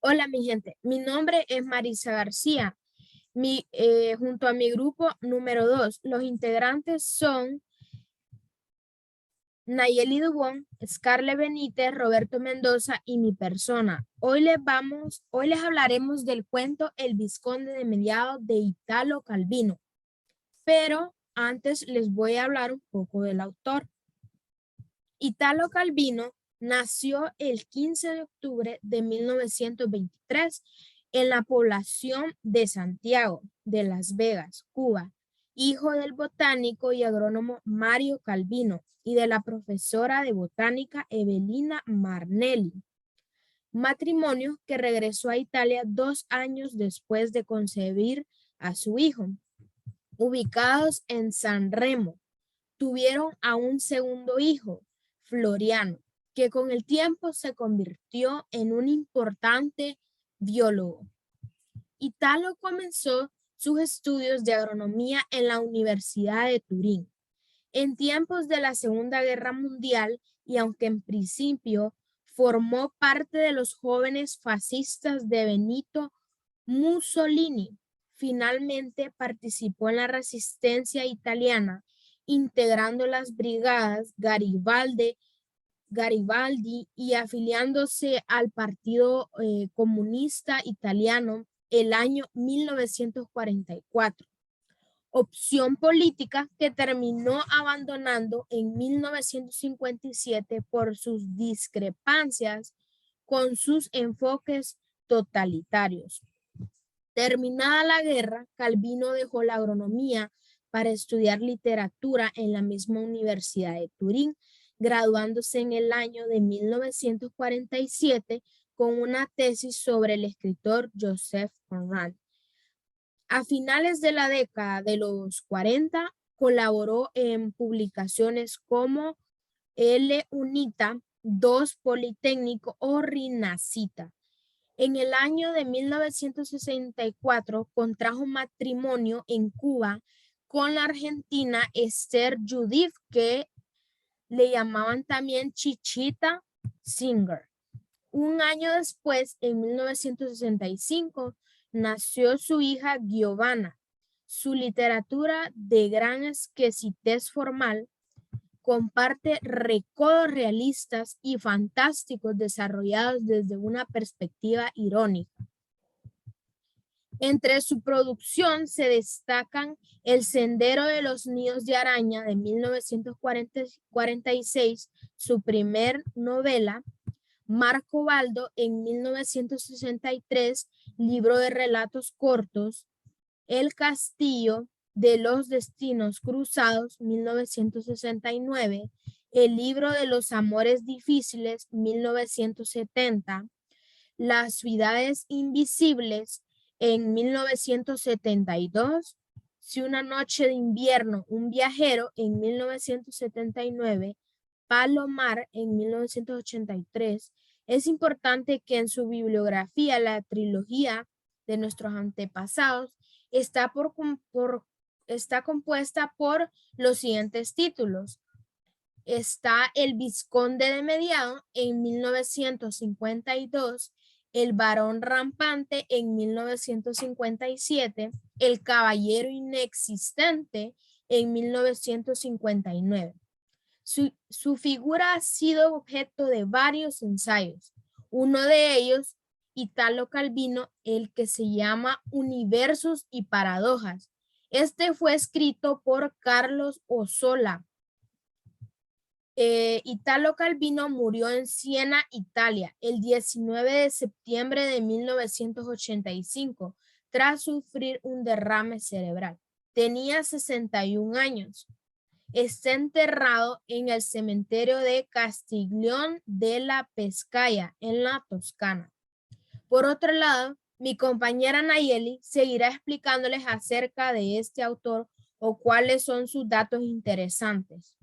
Hola, mi gente. Mi nombre es Marisa García. Junto a mi grupo número 2, los integrantes son Nayeli Dubón, Scarlett Benítez, Roberto Mendoza y mi persona. Hoy les hablaremos del cuento El Vizconde de Mediados de Italo Calvino. Pero antes les voy a hablar un poco del autor. Italo Calvino nació el 15 de octubre de 1923 en la población de Santiago de Las Vegas, Cuba, hijo del botánico y agrónomo Mario Calvino y de la profesora de botánica Evelina Marnelli. Matrimonio que regresó a Italia 2 años después de concebir a su hijo. Ubicados en San Remo, tuvieron a un segundo hijo, Floriano, que con el tiempo se convirtió en un importante biólogo. Italo comenzó sus estudios de agronomía en la Universidad de Turín. En tiempos de la Segunda Guerra Mundial, y aunque en principio formó parte de los jóvenes fascistas de Benito Mussolini, finalmente participó en la resistencia italiana, integrando las brigadas Garibaldi y afiliándose al Partido Comunista Italiano el año 1944. Opción política que terminó abandonando en 1957 por sus discrepancias con sus enfoques totalitarios. Terminada la guerra, Calvino dejó la agronomía para estudiar literatura en la misma Universidad de Turín, graduándose en el año de 1947 con una tesis sobre el escritor Joseph Conrad. A finales de la década de los 40, colaboró en publicaciones como El Unita, Dos Politécnico o Rinascita. En el año de 1964 contrajo matrimonio en Cuba con la argentina Esther Judith, que le llamaban también Chichita Singer. Un año después, en 1965, nació su hija Giovanna. Su literatura de gran exquisitez formal comparte recodos realistas y fantásticos desarrollados desde una perspectiva irónica. Entre su producción se destacan El Sendero de los Nidos de Araña de 1946, su primer novela, Marco Baldo en 1963, libro de relatos cortos, El Castillo de los Destinos Cruzados, 1969, El libro de los Amores Difíciles, 1970, Las Ciudades Invisibles, en 1972, Si una noche de invierno, un viajero, en 1979, Palomar, en 1983. Es importante que en su bibliografía la trilogía de nuestros antepasados está compuesta por los siguientes títulos. Está El Vizconde de Mediado en 1952, El Varón Rampante en 1957, El Caballero Inexistente en 1959. Su figura ha sido objeto de varios ensayos. Uno de ellos, Italo Calvino, el que se llama Universos y Paradojas. Este fue escrito por Carlos Ossola. Italo Calvino murió en Siena, Italia, el 19 de septiembre de 1985, tras sufrir un derrame cerebral. Tenía 61 años. Está enterrado en el cementerio de Castiglione della Pescaia, en la Toscana. Por otro lado, mi compañera Nayeli seguirá explicándoles acerca de este autor o cuáles son sus datos interesantes.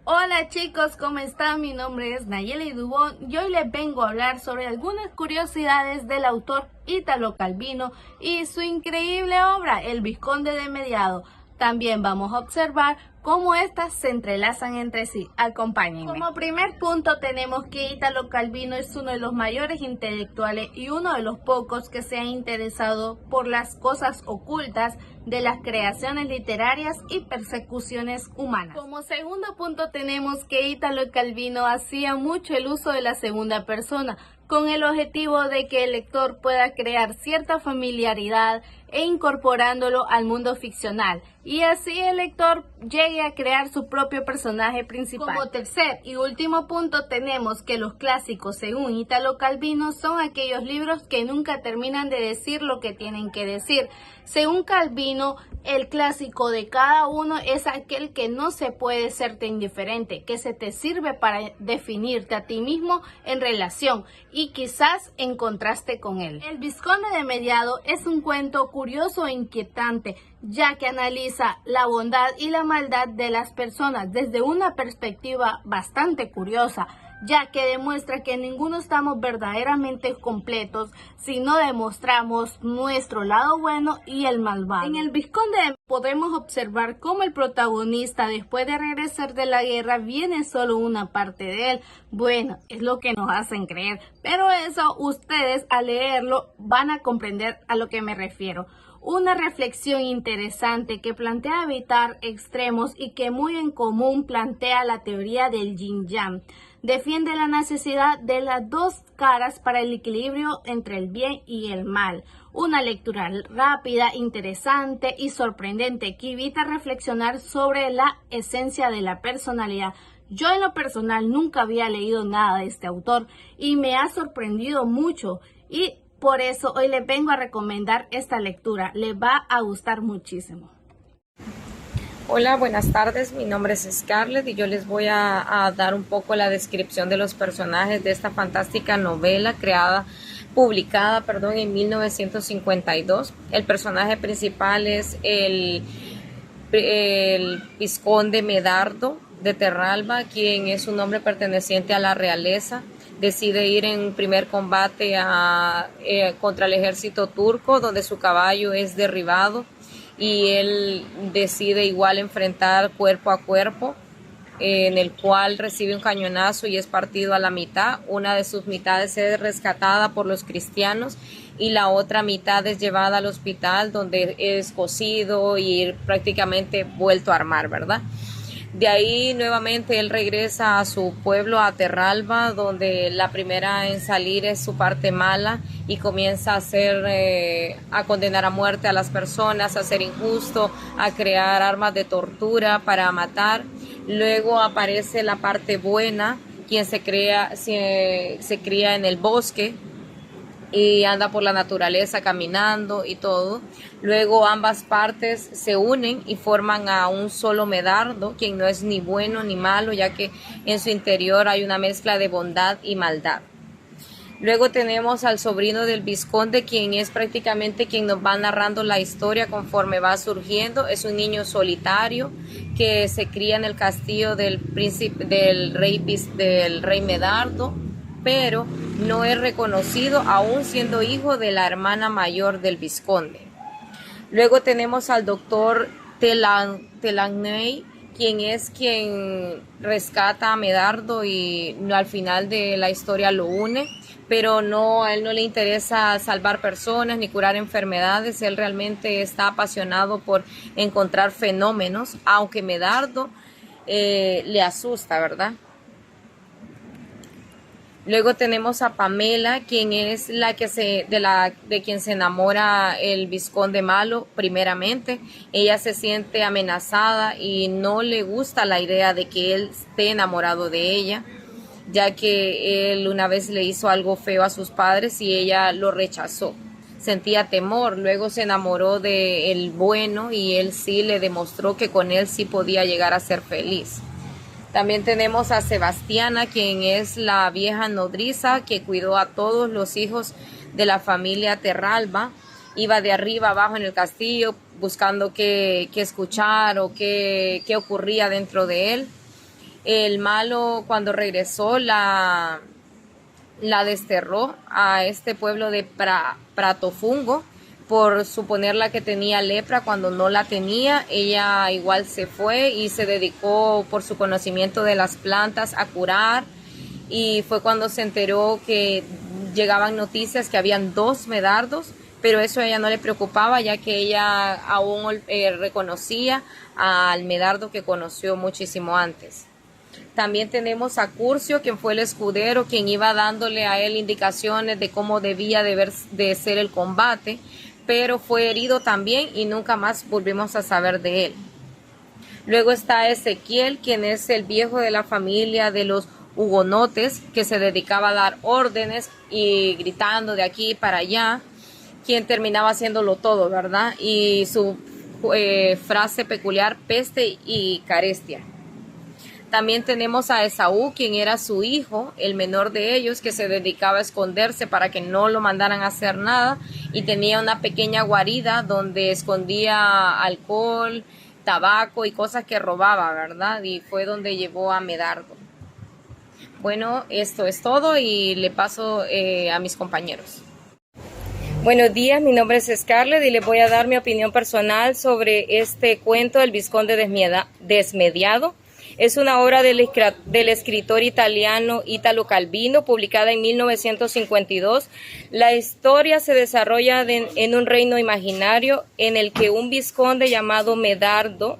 Hola chicos, ¿cómo están? Mi nombre es Nayeli Dubón y hoy les vengo a hablar sobre algunas curiosidades del autor Italo Calvino y su increíble obra El Vizconde de Mediado. También vamos a observar cómo estas se entrelazan entre sí. Acompáñenme. Como primer punto tenemos que Italo Calvino es uno de los mayores intelectuales y uno de los pocos que se ha interesado por las cosas ocultas de las creaciones literarias y persecuciones humanas. Como segundo punto tenemos que Italo Calvino hacía mucho el uso de la segunda persona, con el objetivo de que el lector pueda crear cierta familiaridad e incorporándolo al mundo ficcional, y así el lector llegue a crear su propio personaje principal. Como tercer y último punto tenemos que los clásicos, según Italo Calvino, son aquellos libros que nunca terminan de decir lo que tienen que decir. Según Calvino, el clásico de cada uno es aquel que no se puede serte indiferente, que se te sirve para definirte a ti mismo en relación y quizás en contraste con él. El Vizconde de Mediado es un cuento curioso e inquietante, ya que analiza la bondad y la maldad de las personas desde una perspectiva bastante curiosa, ya que demuestra que ninguno estamos verdaderamente completos si no demostramos nuestro lado bueno y el malvado. En el Vizconde podemos observar cómo el protagonista, después de regresar de la guerra, viene solo una parte de él. Bueno, es lo que nos hacen creer, pero eso ustedes al leerlo van a comprender a lo que me refiero. Una reflexión interesante que plantea evitar extremos y que muy en común plantea la teoría del yin-yang. Defiende la necesidad de las dos caras para el equilibrio entre el bien y el mal. Una lectura rápida, interesante y sorprendente que evita reflexionar sobre la esencia de la personalidad. Yo en lo personal nunca había leído nada de este autor y me ha sorprendido mucho, y por eso hoy les vengo a recomendar esta lectura. Les va a gustar muchísimo. Hola, buenas tardes. Mi nombre es Scarlett y yo les voy a dar un poco la descripción de los personajes de esta fantástica novela publicada en 1952. El personaje principal es el Vizconde Medardo de Terralba, quien es un hombre perteneciente a la realeza. Decide ir en primer combate contra el ejército turco, donde su caballo es derribado, y él decide igual enfrentar cuerpo a cuerpo, en el cual recibe un cañonazo y es partido a la mitad. Una de sus mitades es rescatada por los cristianos y la otra mitad es llevada al hospital, donde es cosido y prácticamente vuelto a armar, ¿verdad? De ahí nuevamente él regresa a su pueblo, a Terralba, donde la primera en salir es su parte mala y comienza a condenar a muerte a las personas, a ser injusto, a crear armas de tortura para matar. Luego aparece la parte buena, quien se cría en el bosque y anda por la naturaleza caminando y todo. Luego ambas partes se unen y forman a un solo Medardo, quien no es ni bueno ni malo, ya que en su interior hay una mezcla de bondad y maldad. Luego tenemos al sobrino del Vizconde, quien es prácticamente quien nos va narrando la historia conforme va surgiendo. Es un niño solitario que se cría en el castillo del rey Medardo, pero no es reconocido aún siendo hijo de la hermana mayor del Vizconde. Luego tenemos al doctor Telagny, quien rescata a Medardo y al final de la historia lo une, pero a él no le interesa salvar personas ni curar enfermedades. Él realmente está apasionado por encontrar fenómenos, aunque Medardo le asusta, ¿verdad? Luego tenemos a Pamela, quien es de quien se enamora el Vizconde malo primeramente. Ella se siente amenazada y no le gusta la idea de que él esté enamorado de ella, ya que él una vez le hizo algo feo a sus padres y ella lo rechazó. Sentía temor. Luego se enamoró del bueno y él sí le demostró que con él sí podía llegar a ser feliz. También tenemos a Sebastiana, quien es la vieja nodriza que cuidó a todos los hijos de la familia Terralba. Iba de arriba abajo en el castillo buscando qué escuchar o qué ocurría dentro de él. El malo, cuando regresó, la desterró a este pueblo de Pratofungo, por suponerla que tenía lepra cuando no la tenía. Ella igual se fue y se dedicó por su conocimiento de las plantas a curar, y fue cuando se enteró que llegaban noticias que habían 2 medardos, pero eso a ella no le preocupaba, ya que ella aún reconocía al medardo que conoció muchísimo antes. También tenemos a Curcio, quien fue el escudero, quien iba dándole a él indicaciones de cómo debía de ser el combate, pero fue herido también y nunca más volvimos a saber de él. Luego está Ezequiel, quien es el viejo de la familia de los hugonotes, que se dedicaba a dar órdenes y gritando de aquí para allá, quien terminaba haciéndolo todo, ¿verdad? Y su frase peculiar, peste y carestia. También tenemos a Esaú, quien era su hijo, el menor de ellos, que se dedicaba a esconderse para que no lo mandaran a hacer nada, y tenía una pequeña guarida donde escondía alcohol, tabaco y cosas que robaba, ¿verdad? Y fue donde llevó a Medardo. Bueno, esto es todo y le paso a mis compañeros. Buenos días, mi nombre es Scarlett y les voy a dar mi opinión personal sobre este cuento El Vizconde Desmediado. Es una obra del escritor italiano Italo Calvino, publicada en 1952. La historia se desarrolla en un reino imaginario en el que un vizconde llamado Medardo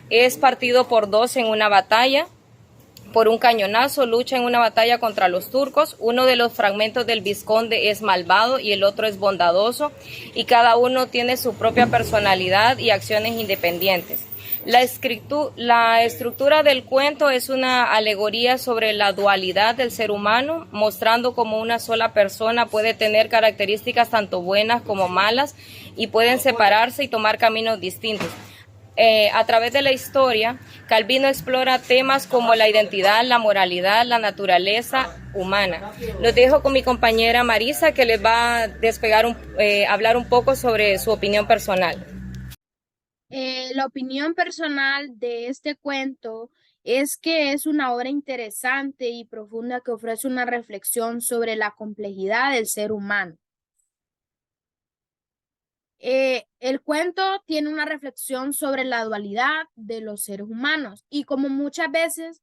es partido por 2 en una batalla. Por un cañonazo lucha en una batalla contra los turcos. Uno de los fragmentos del vizconde es malvado y el otro es bondadoso, y cada uno tiene su propia personalidad y acciones independientes. La estructura del cuento es una alegoría sobre la dualidad del ser humano, mostrando cómo una sola persona puede tener características tanto buenas como malas y pueden separarse y tomar caminos distintos. A través de la historia, Calvino explora temas como la identidad, la moralidad, la naturaleza humana. Los dejo con mi compañera Marisa, que les va a hablar un poco sobre su opinión personal. La opinión personal de este cuento es que es una obra interesante y profunda que ofrece una reflexión sobre la complejidad del ser humano. El cuento tiene una reflexión sobre la dualidad de los seres humanos y como muchas veces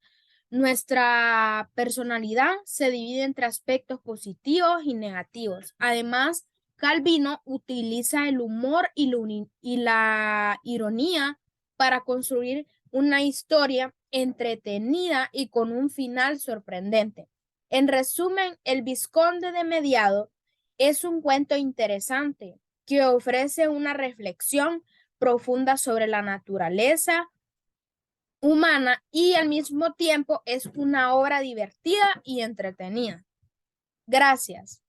nuestra personalidad se divide entre aspectos positivos y negativos. Además, Calvino utiliza el humor y la ironía para construir una historia entretenida y con un final sorprendente. En resumen, El Vizconde Desmediado es un cuento interesante que ofrece una reflexión profunda sobre la naturaleza humana y al mismo tiempo es una obra divertida y entretenida. Gracias.